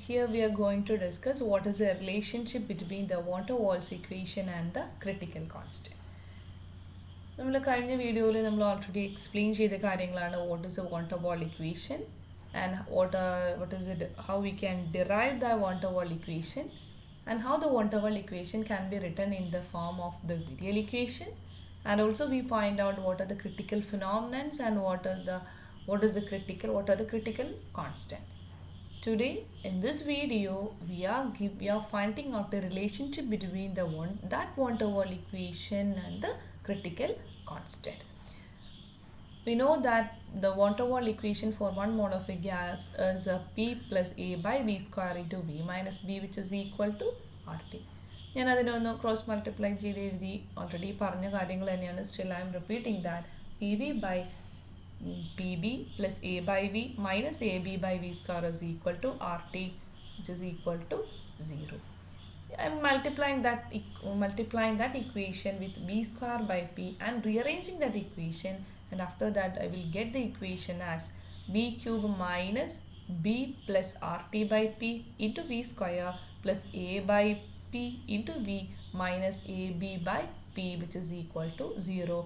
here we are going to discuss what is the relationship between the van der Waals equation and the critical constant. നമ്മൾ കഴിഞ്ഞ വീഡിയോയിൽ നമ്മൾ already explain ചെയ്ത കാര്യങ്ങളാണ് what is A van Darr wall equation and what is it, how we can derive the van der Waal equation and how the van der Waal equation can be written in the form of the virial equation, and also we find out what are the critical phenomena and what are the critical constant. Today in this video we are finding out the relationship between that van der Waal equation and the critical constant. We know that the van der Waal equation for one mole of a gas is a P plus A by V square into V minus B, which is equal to RT. ഞാൻ അതിനൊന്ന് cross multiply ചെയ്ത് എഴുതി already പറഞ്ഞ കാര്യങ്ങൾ തന്നെയാണ്. Still I M repeating that PV by PB plus A by V minus AB by V square is equal to RT, which is equal to 0. I am multiplying that equation with B square by P and rearranging that equation, and after that I will get the equation as B cube minus B plus RT by P into V square plus A by P into V minus AB by P, which is equal to 0.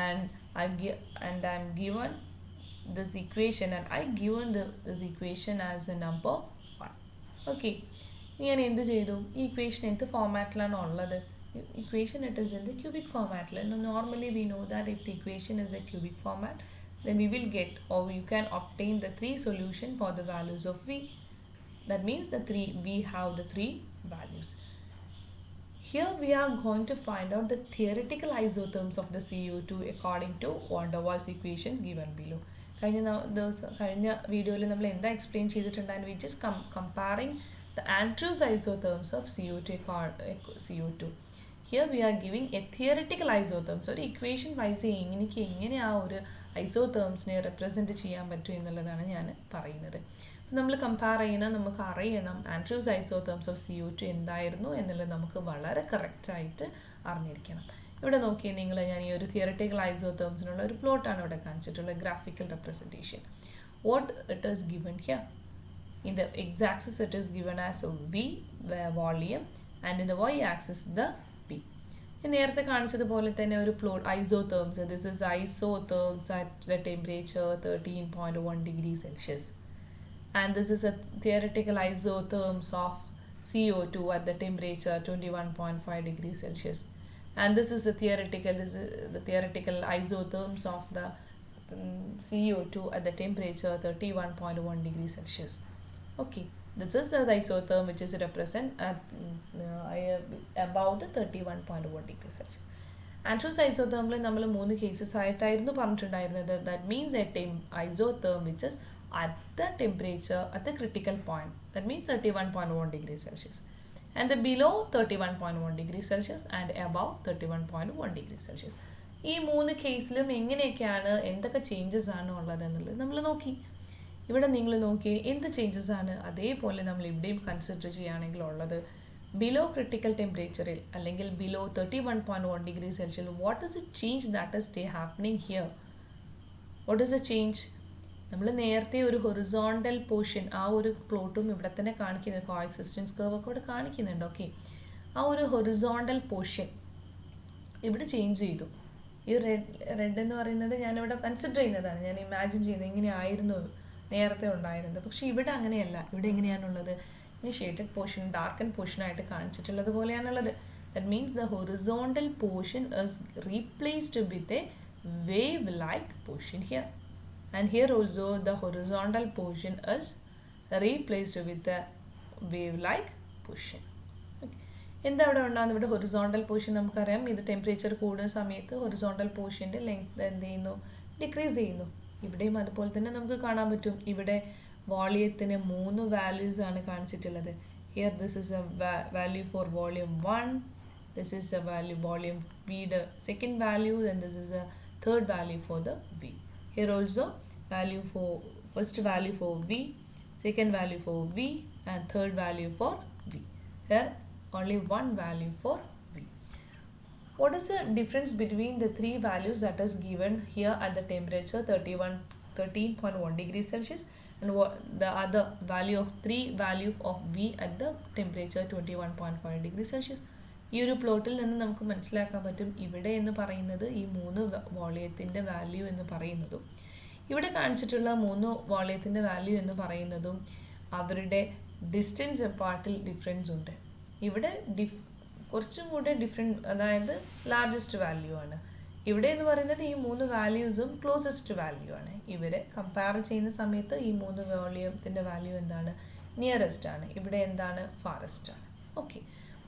And I am given this equation, and I given this equation as a number 1. Okay, ഞാൻ എന്ത് ചെയ്തു, ഈ equation എന്ത് ഫോമാറ്റിലാണ് ഉള്ളത്? Equation it is in the cubic ഫോമാറ്റിൽ. Normally we know that if the equation is a cubic format, then we will get, or you can obtain the 3 solution for the values of V. That means we have the 3 values. Here we are going to find out the theoretical isotherms of the CO2 according to van der Waals equations given below. കഴിഞ്ഞ വീഡിയോയിൽ നമ്മൾ എന്താ explain ചെയ്തിട്ടുണ്ടായിരുന്നു? We just comparing the Andrews isotherms of CO2. Here we are giving a theoretical isotherms. ഒരു equation vice എനിക്ക് എങ്ങനെ ആ ഒരു ഐസോതേംസിനെ റെപ്രസെൻറ്റ് ചെയ്യാൻ പറ്റും എന്നുള്ളതാണ് ഞാൻ പറയുന്നത്. നമ്മൾ കമ്പയർ ചെയ്യണം, നമുക്ക് അറിയണം ആൻഡ്രൂസ് ഐസോതേംസ് ഓഫ് CO2 എന്തായിരുന്നു എന്നുള്ളത് നമുക്ക് വളരെ കറക്റ്റായിട്ട് അറിഞ്ഞിരിക്കണം. ഇവിടെ നോക്കിയാൽ നിങ്ങൾ, ഞാൻ ഈ ഒരു തിയററ്റിക്കൽ ഐസോതേംസിനുള്ള ഒരു പ്ലോട്ടാണ് ഇവിടെ കാണിച്ചിട്ടുള്ളത്, graphical representation. What it is given here. In the x-axis it is given as V volume, and in the y-axis the P. നേരത്തെ കാണിച്ചതുപോലെ തന്നെ ഒരു plot isotherms. This is isotherms at the temperature 13.1 degrees Celsius, and this is a theoretical isotherms of CO2 at the temperature 21.5 degrees Celsius, and this is the theoretical isotherms of the CO2 at the temperature 31.1 degrees Celsius. Okay, this is the isotherm which is represent at above the 31.1 degrees Celsius. Andrews isothermൽ നമ്മൾ 3 cases ആയിട്ടായിരുന്നു പറഞ്ഞിട്ടുണ്ടായിരുന്നത്. That means a isotherm which is at the temperature at the critical point, that means 31.1 degrees Celsius, and the below 31.1 degrees Celsius and above 31.1 degrees Celsius. ഈ 3 കേസിലും എങ്ങനെയൊക്കെയാണ്, എന്തൊക്കെ changes ആണ് ഉള്ളത് എന്നുള്ളത് നമ്മൾ നോക്കി. ഇവിടെ നിങ്ങൾ നോക്കി എന്ത് ചേഞ്ചസ് ആണ്, അതേപോലെ നമ്മൾ ഇവിടെയും കൺസിഡർ ചെയ്യുകയാണെങ്കിൽ ഉള്ളത് ബിലോ ക്രിട്ടിക്കൽ ടെമ്പറേച്ചറിൽ അല്ലെങ്കിൽ below 31.1 degree Celsius what is A change that is day happening here. What is A change? നമ്മൾ നേരത്തെ ഒരു ഹൊറിസോണ്ടൽ പോർഷൻ, ആ ഒരു പ്ലോട്ടും ഇവിടെ തന്നെ കാണിക്കുന്നുണ്ട്, കോ എക്സിസ്റ്റൻസ് കർവ് ഒക്കെ ഇവിടെ കാണിക്കുന്നുണ്ട്. ഓക്കെ, ആ ഒരു ഹൊറിസോണ്ടൽ പോർഷൻ ഇവിടെ ചേഞ്ച് ചെയ്തു. ഈ റെഡ് എന്ന് പറയുന്നത് ഞാനിവിടെ കൺസിഡർ ചെയ്യുന്നതാണ്, ഞാൻ ഇമാജിൻ ചെയ്യുന്നത് ഇങ്ങനെയായിരുന്നു നേരത്തെ ഉണ്ടായിരുന്നത്. പക്ഷേ ഇവിടെ അങ്ങനെയല്ല. ഇവിടെ എങ്ങനെയാണുള്ളത്? ഇനി ഷെയ്ഡഡ് പോർഷൻ, ഡാർക്കൻ പോർഷനായിട്ട് കാണിച്ചിട്ടുള്ളത് പോലെയാണുള്ളത്. That means the horizontal portion is replaced with a wave like portion here, and here also the horizontal portion is replaced with a wave like portion. എന്താ ഇവിടെ ഉണ്ടാകുന്നത്? ഇവിടെ ഹൊറിസോണ്ടൽ പോർഷൻ നമുക്കറിയാം, ഇത് temperature കൂടുന്ന സമയത്ത് ഹൊറിസോണ്ടൽ പോർഷൻ്റെ ലെങ്ത് എന്ത് ചെയ്യുന്നു? ഡിക്രീസ് ചെയ്യുന്നു. ഇവിടെയും അതുപോലെ തന്നെ നമുക്ക് കാണാൻ പറ്റും. ഇവിടെ വോളിയത്തിന് 3 വാല്യൂസ് ആണ് കാണിച്ചിട്ടുള്ളത്. Here this is a value for volume 1, this is a value volume വിയുടെ second value, then this is a third value for the V. Here also value for first value for V, second value for V, and third value for V. Here only one value for V. What is the difference between the 3 values that is given here at the temperature 13.1 degrees Celsius and what the other value of 3 value of V at the temperature 21.5 degrees Celsius. ഈ ഒരു പ്ലോട്ടിൽ നിന്ന് നമുക്ക് മനസ്സിലാക്കാൻ പറ്റും ഇവിടെ എന്ന് പറയുന്നത് ഈ 3 വോളിയത്തിൻ്റെ വാല്യൂ എന്ന് പറയുന്നതും ഇവിടെ കാണിച്ചിട്ടുള്ള 3 വോളിയത്തിൻ്റെ വാല്യൂ എന്ന് പറയുന്നതും അവരുടെ ഡിസ്റ്റൻസ് അപ്പാർട്ടിൽ ഡിഫറൻസ് ഉണ്ട്. ഇവിടെ കുറച്ചും കൂടെ ഡിഫറെൻറ്റ്, അതായത് ലാർജസ്റ്റ് വാല്യൂ ആണ്. ഇവിടെ എന്ന് പറയുന്നത് ഈ 3 വാല്യൂസും ക്ലോസസ്റ്റ് വാല്യൂ ആണ്. ഇവരെ കമ്പയർ ചെയ്യുന്ന സമയത്ത് ഈ 3 വോളിയത്തിൻ്റെ വാല്യൂ എന്താണ്? നിയറസ്റ്റ് ആണ്. ഇവിടെ എന്താണ്? ഫാറസ്റ്റ് ആണ്. ഓക്കെ,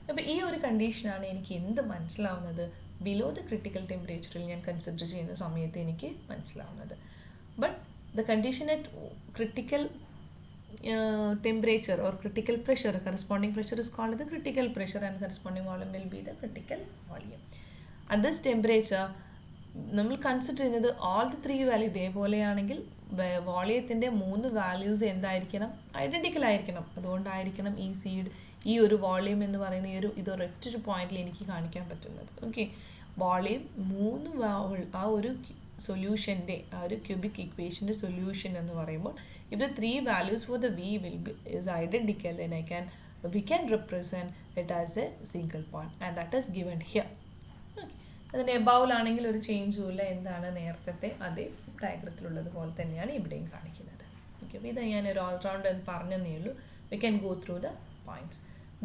അപ്പോൾ ഈ ഒരു കണ്ടീഷനാണ് എനിക്ക് എന്ത് മനസ്സിലാവുന്നത്? ബിലോ ദ ക്രിട്ടിക്കൽ ടെമ്പറേച്ചറിൽ ഞാൻ കൺസിഡർ ചെയ്യുന്ന സമയത്ത് എനിക്ക് മനസ്സിലാവുന്നത്. But the condition at critical temperature or critical pressure, corresponding pressure is called the critical pressure and corresponding volume will be the critical volume. At this temperature നമ്മൾ consider ചെയ്യുന്നത് all the 3 value ഇതേപോലെയാണെങ്കിൽ വോളിയത്തിൻ്റെ 3 values എന്തായിരിക്കണം? Identical ആയിരിക്കണം. അതുകൊണ്ടായിരിക്കണം ഈ ഒരു volume എന്ന് പറയുന്ന ഇതൊരൊറ്റൊരു പോയിന്റിൽ എനിക്ക് കാണിക്കാൻ പറ്റുന്നത്. ഓക്കെ, വോളിയം 3 ആ ഒരു സൊല്യൂഷൻ്റെ ആ ഒരു ക്യൂബിക് ഇക്വേഷൻ്റെ സൊല്യൂഷൻ എന്ന് പറയുമ്പോൾ if the 3 values for the V is identical, then we can represent it as a single point and that is given here. Okay, അതിന് എബൌലാണെങ്കിൽ ഒരു ചേഞ്ചും ഇല്ല. എന്താണ് നേരത്തെ അതേ ഡയഗ്രത്തിലുള്ളത് പോലെ തന്നെയാണ് ഇവിടെയും കാണിക്കുന്നത്. ഓക്കെ, അപ്പോൾ ഇത് ഞാൻ ഒരു ഓൾറൗണ്ട് എന്ന് പറഞ്ഞതേ ഉള്ളൂ. We can go through the points.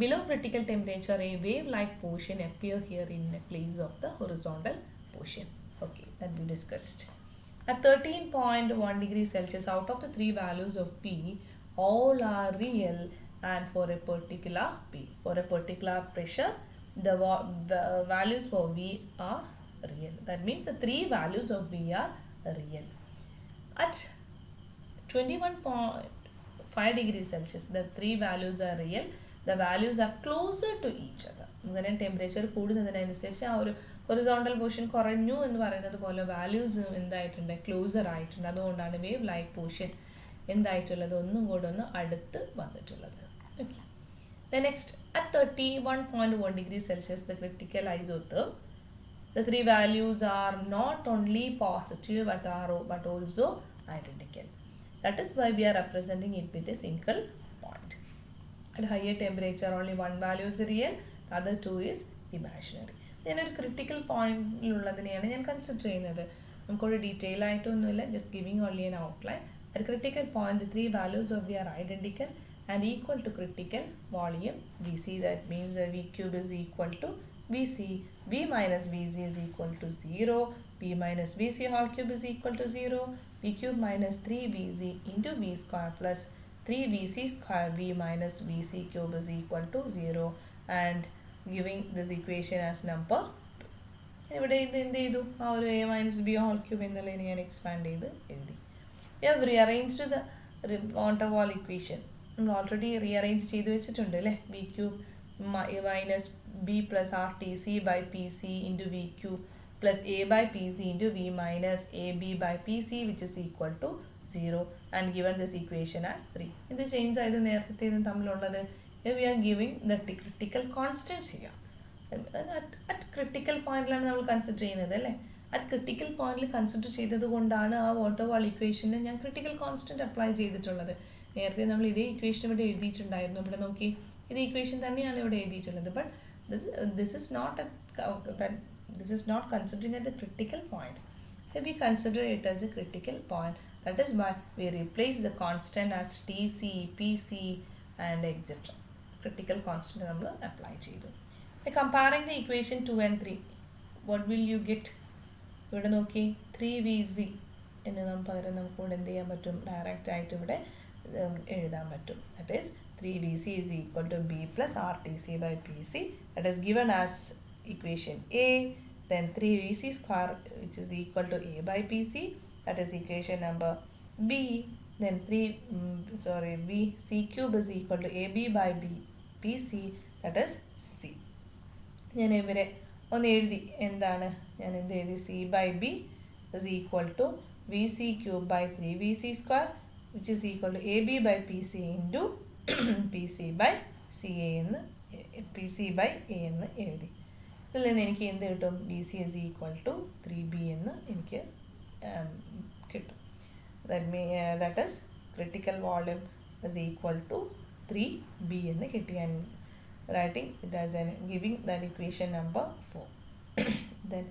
Below critical temperature, a wave-like portion appear here in place of the horizontal portion. Okay, that we discussed. At 13.1 degrees Celsius, out of the 3 values of P, all are real and for a particular P. For a particular pressure, the values for V are real. That means the 3 values of V are real. At 21.5 degrees Celsius, the 3 values are real. The values are closer to each other. അങ്ങനെ temperature കൂടുന്നതിനനുസരിച്ച് ആ ഒരു horizontal portion കുറഞ്ഞു എന്ന് പറയുന്നത് പോലെ values എന്തായിട്ടുണ്ട്? Closer ആയിട്ടുണ്ട്. അതുകൊണ്ടാണ് വേവ് ലൈക്ക് പോർഷൻ എന്തായിട്ടുള്ളത്? ഒന്നും കൂടെ ഒന്ന് അടുത്ത് വന്നിട്ടുള്ളത്. Okay, the next at 31.1 degrees Celsius, the critical isotherm, the 3 values are not only positive but also identical. That is why we are representing it with a single point. At higher temperature, only one value is real, the other 2 is imaginary. ഞാനൊരു critical പോയിന്റിലുള്ളതിനെയാണ് ഞാൻ consider ചെയ്യുന്നത്. നമുക്കൊരു detail ആയിട്ടൊന്നുമില്ല, just giving only an outline. At critical point, the 3 values of V are identical and equal to critical volume Vc. That means the V cube is equal to Vc. V minus Vc is equal to 0. V minus Vc whole cube is equal to 0. V cube minus 3Vc into V square plus 3Vc square V minus Vc cube is equal to 0 and giving this equation as number 2. ഇവിടെ ഇത് എന്ത് ചെയ്തു? ആ ഒരു a minus b whole cube എന്നുള്ളതിനെ ഞാൻ expand ചെയ്ത് എഴുതി. We have rearranged the van der Waals equation. നമ്മൾ ഓൾറെഡി റീഅറേഞ്ച് ചെയ്ത് വെച്ചിട്ടുണ്ട് അല്ലേ? v cube minus b plus rtc by pc into v cube plus a by pc into v minus ab by pc which is equal to 0 and given this equation as 3. ഇത് change ആയത് നേരത്തെ ഇതും തമ്മിലുള്ളത്. We are giving the critical constants here. At critical പോയിന്റിലാണ് നമ്മൾ consider ചെയ്യുന്നത് അല്ലേ? At critical പോയിന്റിൽ consider ചെയ്തത് കൊണ്ടാണ് ആ വാൻ ഡെർ വാൾ ഇക്വേഷന് ഞാൻ ക്രിട്ടിക്കൽ കോൺസ്റ്റന്റ് അപ്ലൈ ചെയ്തിട്ടുള്ളത്. നേരത്തെ നമ്മൾ ഇതേ ഇക്വേഷൻ ഇവിടെ എഴുതിയിട്ടുണ്ടായിരുന്നു. ഇവിടെ നോക്കി, ഇതേ ഇക്വേഷൻ തന്നെയാണ് ഇവിടെ എഴുതിയിട്ടുള്ളത്. But this is not considering at the critical point. We consider it as a critical point. That is why we replace the constant as Tc, Pc and etc. Critical constant നമ്മൾ apply ചെയ്തു. By comparing the equation 2 and 3, what will you get? ഇവിടെ നോക്കി, 3Vc എന്ന് പകരം നമുക്ക് ഇവിടെ എന്ത് ചെയ്യാൻ പറ്റും? ഡയറക്റ്റ് ആയിട്ട് ഇവിടെ എഴുതാൻ പറ്റും. That is 3Vc is equal to B plus RTC by PC. That is given as equation A. Then 3Vc square which is equal to A by PC. That is equation number B. Then Vc cube is equal to AB by PC. That is C. ഞാൻ ഇവരെ ഒന്ന് എഴുതി. എന്താണ് ഞാൻ എന്ത് എഴുതി? C by B is equal to Vc cube by 3Vc square which is equal to AB by PC into PC by A എന്ന് എഴുതി. ഇതിൽ നിന്ന് എനിക്ക് എന്ത് കിട്ടും? Vc is equal to 3B എന്ന് എനിക്ക് കിട്ടും. That is critical volume is equal to 3B എന്ന് കിട്ടി. And writing it as an giving that equation number 4. Then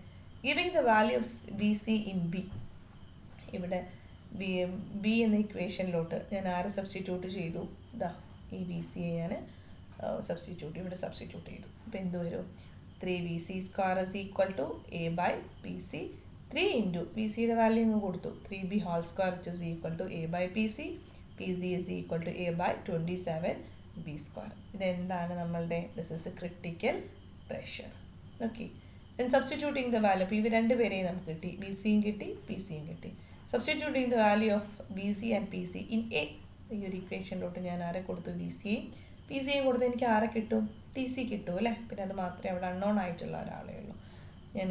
giving the value of VC in B. ഇവിടെ ബി എന്ന ഇക്വേഷനിലോട്ട് ഞാൻ ആരെ substitute ചെയ്തു? ഇതാ ഈ വി സിയെ ഞാൻ ഇവിടെ സബ്സ്റ്റിറ്റ്യൂട്ട് ചെയ്തു. അപ്പോൾ എന്ത് വരും? 3VC² is equal to A by PC. 3 into V സിയുടെ വാല്യൂ ഇങ്ങ് കൊടുത്തു 3B² which is equal to A by PC. PC is equal to A by 27B². ഇതെന്താണ് നമ്മളുടെ? This is A critical pressure. Okay, then substituting the value. അപ്പോൾ ഇവ രണ്ടുപേരെയും നമുക്ക് കിട്ടി, ബി സിയും കിട്ടി പി സിയും കിട്ടി. Substituting the value of BC and PC in A. ഈ ഒരു ഇക്വേഷനിലോട്ട് ഞാൻ ആരെ കൊടുത്തു? ബി സിയും പി സിയും കൊടുത്ത് എനിക്ക് ആരെ കിട്ടും? ടി സി കിട്ടും അല്ലേ? പിന്നെ അത് മാത്രമേ അവിടെ അൺനോൺ ആയിട്ടുള്ള ഒരാളേ ഉള്ളൂ. ഞാൻ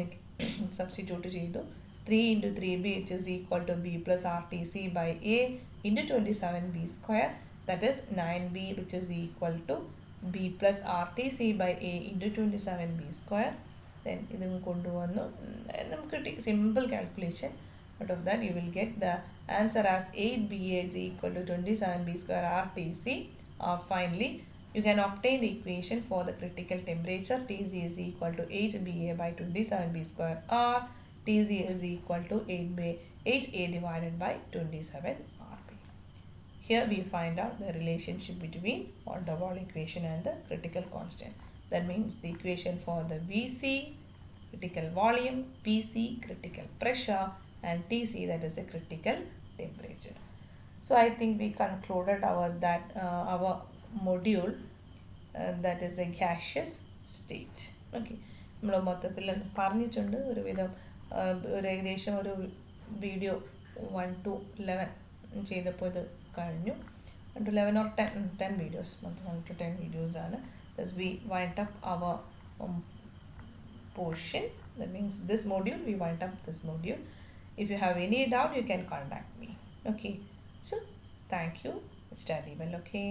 സബ്സ്റ്റിറ്റ്യൂട്ട് ചെയ്തു 3 into 3B which is equal to B plus RTC by A into 27B². That is 9B which is equal to B plus RTC by A into 27B². Then ഇതും കൊണ്ടുവന്നു നമുക്ക് കിട്ടി. Simple calculation. Out of that you will get the answer as 8BA is equal to 27B² RTC. Finally, you can obtain the equation for the critical temperature. TC is equal to 8BA by 27B² or TC is equal to 8A divided by 27RB. Here we find out the relationship between van der Waals equation and the critical constant. That means the equation for the VC, critical volume, PC, critical pressure, and TC, that is a critical temperature. So I think we concluded our module that is a gaseous state. Okay, നമ്മൾ മൊത്തത്തിൽ പറഞ്ഞിട്ടുണ്ട് ഒരുവിധം. ഒരു ഏകദേശം ഒരു video 1 to 11 ചെയ്തപ്പോൾ ഇത് കഴിഞ്ഞു. 1 to 11 or 10 videos, 1 to 10 videos ആണ്. Thus we wind up our portion. That means this module, we wind up this module. If you have any doubt, you can contact me. Okay, so thank you. Study well. Okay.